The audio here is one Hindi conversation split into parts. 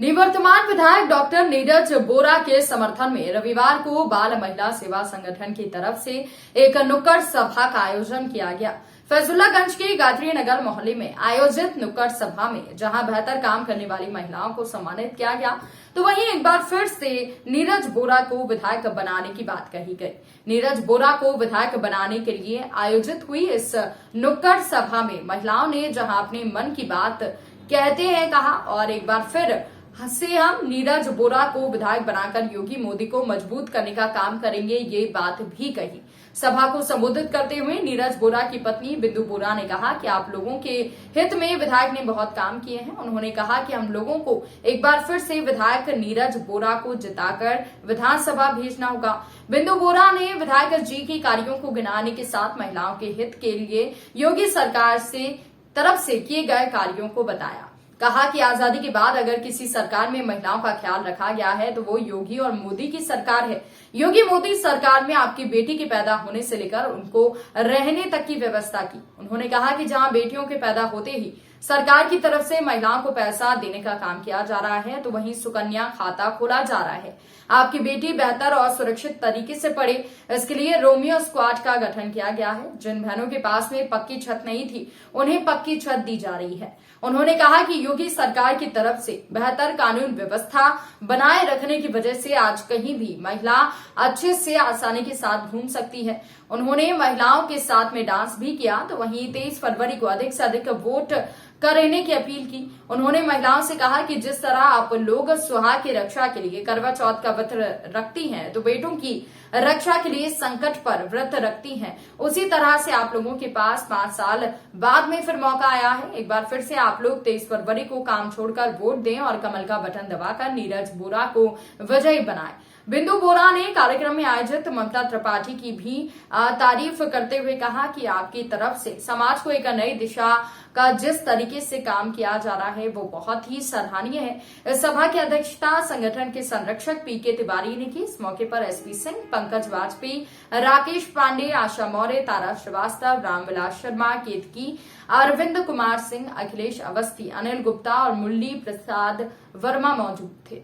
निवर्तमान विधायक डॉक्टर नीरज बोरा के समर्थन में रविवार को बाल महिला सेवा संगठन की तरफ से एक नुक्कड़ सभा का आयोजन किया गया। फैजुल्लागंज के गायत्री नगर मोहल्ले में आयोजित नुक्कड़ सभा में जहां बेहतर काम करने वाली महिलाओं को सम्मानित किया गया, तो वहीं एक बार फिर से नीरज बोरा को विधायक बनाने की बात कही गई। नीरज बोरा को विधायक बनाने के लिए आयोजित हुई इस नुक्कड़ सभा में महिलाओं ने जहां अपने मन की बात कहते हैं कहा और एक बार फिर से हम नीरज बोरा को विधायक बनाकर योगी मोदी को मजबूत करने का काम करेंगे, ये बात भी कही। सभा को संबोधित करते हुए नीरज बोरा की पत्नी बिंदु बोरा ने कहा कि आप लोगों के हित में विधायक ने बहुत काम किए हैं। उन्होंने कहा कि हम लोगों को एक बार फिर से विधायक नीरज बोरा को जिताकर विधानसभा भेजना होगा। बिंदु बोरा ने विधायक जी के कार्यों को गिनाने के साथ महिलाओं के हित के लिए योगी सरकार से तरफ से किए गए कार्यों को बताया। कहा कि आजादी के बाद अगर किसी सरकार में महिलाओं का ख्याल रखा गया है तो वो योगी और मोदी की सरकार है। योगी मोदी सरकार में आपकी बेटी के पैदा होने से लेकर उनको रहने तक की व्यवस्था की। उन्होंने कहा कि जहां बेटियों के पैदा होते ही सरकार की तरफ से महिलाओं को पैसा देने का काम किया जा रहा है, तो वहीं सुकन्या खाता खोला जा रहा है। आपकी बेटी बेहतर और सुरक्षित तरीके से पढ़े, इसके लिए रोमियो स्क्वाड का गठन किया गया है। जिन बहनों के पास में पक्की छत नहीं थी, उन्हें पक्की छत दी जा रही है। उन्होंने कहा कि योगी सरकार की तरफ से बेहतर कानून व्यवस्था बनाए रखने की वजह से आज कहीं भी महिला अच्छे से आसानी के साथ घूम सकती है। उन्होंने महिलाओं के साथ में डांस भी किया, तो वहीं 23 फरवरी को अधिक से अधिक वोट करने की अपील की। उन्होंने महिलाओं से कहा कि जिस तरह आप लोग सुहाग की रक्षा के लिए करवा चौथ का व्रत रखती हैं, तो बेटों की रक्षा के लिए संकट पर व्रत रखती हैं, उसी तरह से आप लोगों के पास 5 साल बाद में फिर मौका आया है। एक बार फिर से आप लोग 23 फरवरी को काम छोड़कर वोट दें और कमल का बटन दबाकर नीरज बोरा को विजयी बनाएं। बिंदु बोरा ने कार्यक्रम में आयोजित ममता त्रिपाठी की भी तारीफ करते हुए कहा कि आपकी तरफ से समाज को एक नई दिशा का जिस तरीके से काम किया जा रहा है वो बहुत ही सराहनीय है। इस सभा की अध्यक्षता संगठन के संरक्षक पीके तिवारी ने की। इस मौके पर एसपी सिंह, पंकज वाजपेयी, राकेश पांडे, आशा मौर्य, तारा श्रीवास्तव, रामविलास शर्मा, केतकी, अरविंद कुमार सिंह, अखिलेश अवस्थी, अनिल गुप्ता और मुरली प्रसाद वर्मा मौजूद थे।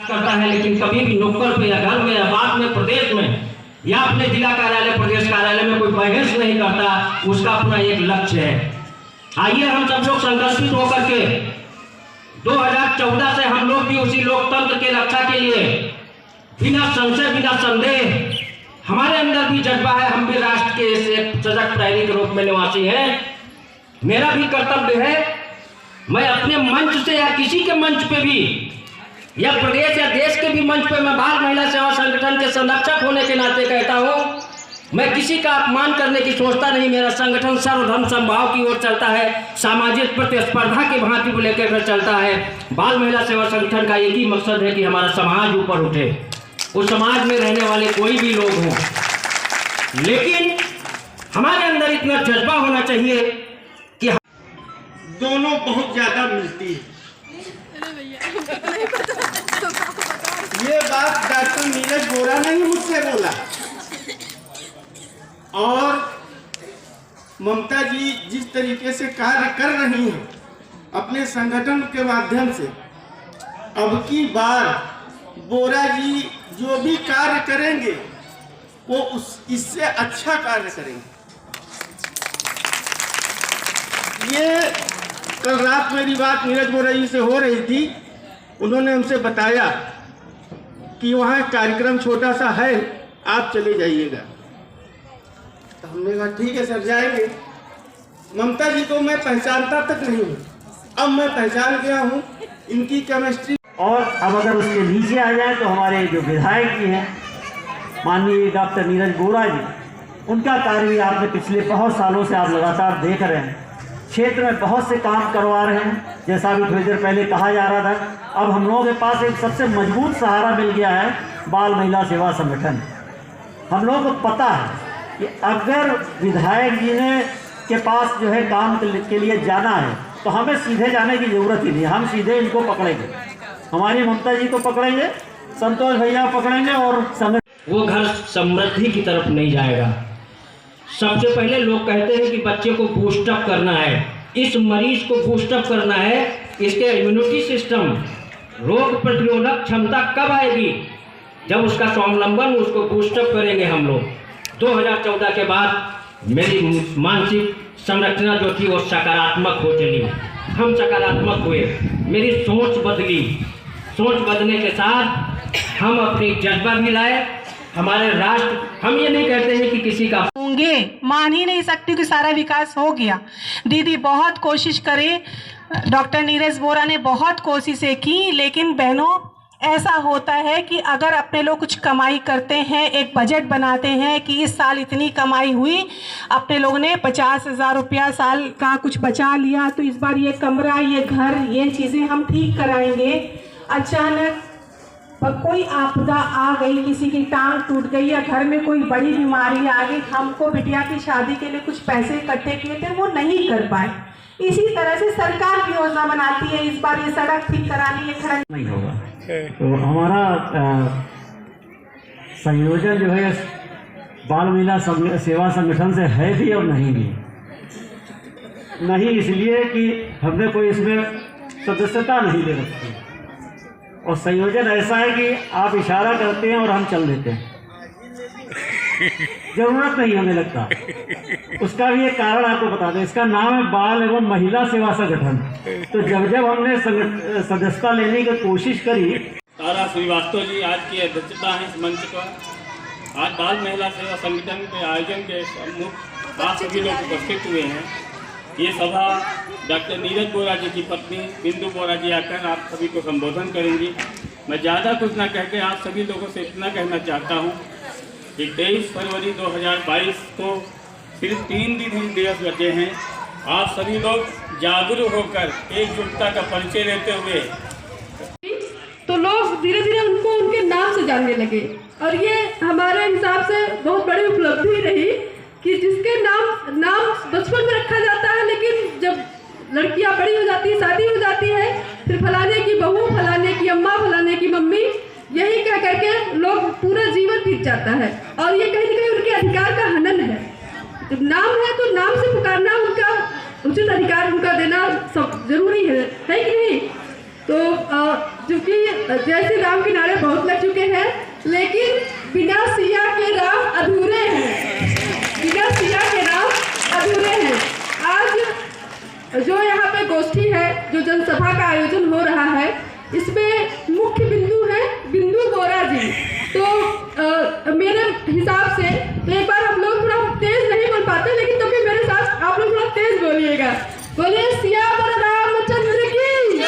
करता है, लेकिन कभी भी नुक्कड़ पे या घर में या बाद में प्रदेश में या अपने जिला कार्यालय प्रदेश कार्यालय में कोई बहस नहीं करता। उसका अपना एक लक्ष्य है। आइए हम सब लोग संगठित होकर के 2014 से हम लोग भी उसी लोकतंत्र के रक्षा के लिए बिना संशय बिना संदेह हमारे अंदर भी जज्बा है। हम भी राष्ट्र के एक सजग प्रहरी के रूप में निवासी हैं। मेरा भी कर्तव्य है, मैं अपने मंच से या किसी के मंच पे भी या प्रदेश या देश के भी मंच पे मैं बाल महिला सेवा संगठन के संरक्षक होने के नाते कहता हूँ, मैं किसी का अपमान करने की सोचता नहीं। मेरा संगठन सर्वधर्म समभाव की ओर चलता है, सामाजिक प्रतिस्पर्धा की भांति को लेकर चलता है। बाल महिला सेवा संगठन का एक ही मकसद है कि हमारा समाज ऊपर उठे, उस समाज में रहने वाले कोई भी लोग हों, लेकिन हमारे अंदर इतना जज्बा होना चाहिए कि दोनों बहुत ज्यादा मिलती है। ये बात डॉक्टर नीरज बोरा ने ही मुझसे बोला और ममता जी जिस तरीके से कार्य कर रही हैं अपने संगठन के माध्यम से, अब की बार बोरा जी जो भी कार्य करेंगे वो इससे अच्छा कार्य करेंगे। ये कल रात मेरी बात नीरज बोरा जी से हो रही थी। उन्होंने हमसे बताया कि वहाँ कार्यक्रम छोटा सा है, आप चले जाइएगा। तो हमने कहा ठीक है सर, जाएंगे। ममता जी को मैं पहचानता तक नहीं हूँ, अब मैं पहचान गया हूँ इनकी केमिस्ट्री। और अब अगर उसके नीचे आ जाए तो हमारे जो विधायक जी हैं माननीय डॉक्टर नीरज बोरा जी, उनका कार्य भी आपने पिछले बहुत सालों से आप लगातार देख रहे हैं। क्षेत्र में बहुत से काम करवा रहे हैं। जैसा भी थोड़ी देर पहले कहा जा रहा था, अब हम लोगों के पास एक सबसे मजबूत सहारा मिल गया है, बाल महिला सेवा संगठन। हम लोगों को पता है कि अगर विधायक जी ने के पास जो है काम के लिए जाना है तो हमें सीधे जाने की ज़रूरत ही नहीं। हम सीधे इनको पकड़ेंगे, हमारी ममता जी को पकड़ेंगे, संतोष भैया पकड़ेंगे और वो घर समृद्धि की तरफ नहीं जाएगा। सबसे पहले लोग कहते हैं कि बच्चे को बूस्टअप करना है, इस मरीज को बूस्टअप करना है, इसके इम्यूनिटी सिस्टम रोग प्रतिरोधक क्षमता कब आएगी? जब उसका स्वावलंबन, उसको बूस्टअप करेंगे हम लोग। 2014 के बाद मेरी मानसिक संरचना जो थी वो सकारात्मक हो चली, हम सकारात्मक हुए, मेरी सोच बदली। सोच बदलने के साथ हम अपनी जज्बा भी लाए। हमारे राष्ट्र, हम ये नहीं कहते हैं कि किसी का होंगे, मान ही नहीं सकती कि सारा विकास हो गया। दीदी बहुत कोशिश करे, डॉक्टर नीरज बोरा ने बहुत कोशिशें की, लेकिन बहनों ऐसा होता है कि अगर अपने लोग कुछ कमाई करते हैं, एक बजट बनाते हैं कि इस साल इतनी कमाई हुई, अपने लोगों ने 50,000 रुपया साल का कुछ बचा लिया, तो इस बार ये कमरा, ये घर, ये चीज़ें हम ठीक कराएंगे। अचानक कोई आपदा आ गई, किसी की टांग टूट गई या घर में कोई बड़ी बीमारी आ गई, हमको बिटिया की शादी के लिए कुछ पैसे इकट्ठे किए थे, वो नहीं कर पाए। इसी तरह से सरकार भी योजना बनाती है, इस बार ये सड़क ठीक करानी है, खड़ा नहीं होगा। तो हमारा संयोजन जो है बाल महिला सेवा संगठन से है भी और नहीं भी। नहीं इसलिए कि हमने कोई इसमें सदस्यता नहीं ले रखी, और संयोजन ऐसा है कि आप इशारा करते हैं और हम चल देते हैं, जरूरत नहीं हमें लगता। उसका भी एक कारण आपको बता दें, इसका नाम है बाल एवं महिला सेवा संगठन। तो जब हमने सदस्यता लेने की कोशिश करी, तारा श्रीवास्तव जी आज की अध्यक्षता है इस मंच पर। आज बाल महिला सेवा संगठन के आयोजन के मुख्य आप सभी लोग उपस्थित हुए हैं। ये सभा डॉक्टर नीरज बोरा जी की पत्नी बिंदु बोरा जी आकर आप सभी को संबोधन करेंगी। मैं ज़्यादा कुछ ना कह के आप सभी लोगों से इतना कहना चाहता हूँ कि 23 फरवरी 2022 को सिर्फ 3 दिन ही दिवस बचे हैं। आप सभी लोग जागरूक होकर एकजुटता का परिचय लेते हुए, तो लोग धीरे धीरे उनको उनके नाम से जानने लगे, और ये हमारे हिसाब से बहुत बड़ी उपलब्धि रही कि जिसके नाम बचपन में रखा जाता है, लेकिन जब लड़कियां बड़ी हो जाती है, शादी हो जाती है, फिर फलाने की बहू, फलाने की अम्मा, फलाने की मम्मी, यही कह करके लोग पूरा जीवन बीत जाता है। और ये कहीं ना कहीं उनके अधिकार का हनन है। जब नाम है तो नाम से पुकारना, उनका उचित अधिकार उनका देना सब जरूरी है कि नहीं? तो चूंकि जय श्री राम के नारे बहुत लग चुके हैं, लेकिन बिना सिया के राम अधूरे हैं, बिना सिया के राम अधूरे हैं। आज जो यहाँ पे गोष्ठी है, जो जनसभा का आयोजन हो रहा है, इसमें मुख्य बिंदु है बिंदु बोरा जी। तो मेरे हिसाब से तो एक बार हम लोग थोड़ा तेज नहीं बोल पाते, लेकिन तो भी मेरे साथ आप लोग थोड़ा तेज बोलिएगा। बोलिए सियावर रामचंद्र की,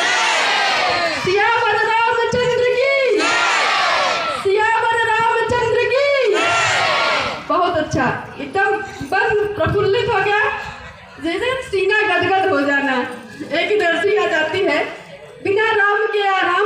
सियावर रामचंद्र की, सियावर रामचंद्र की। बहुत अच्छा, एकदम बस प्रफुल्लित हो गया, जैसे सीना गदगद हो जाना, एक एनर्जी आ जाती है। बिना राम के आराम